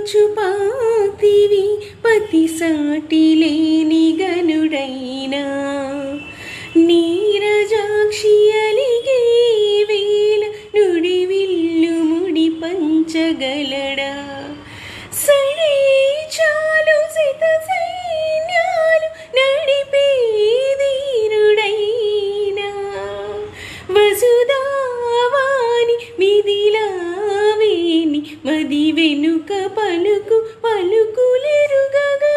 చూపాతివి పతి సాటి లేని గనుడైనా నీరజాక్షి అలిగే వేళ నుడి విల్లు ముడి పంచగలడా సడే చాలు సిత సైన్యాలు నడిపే ధీరుడైనా వసుధావాని మిదిలావేని మది వెనుక పలుకు పలుకులెరుగగా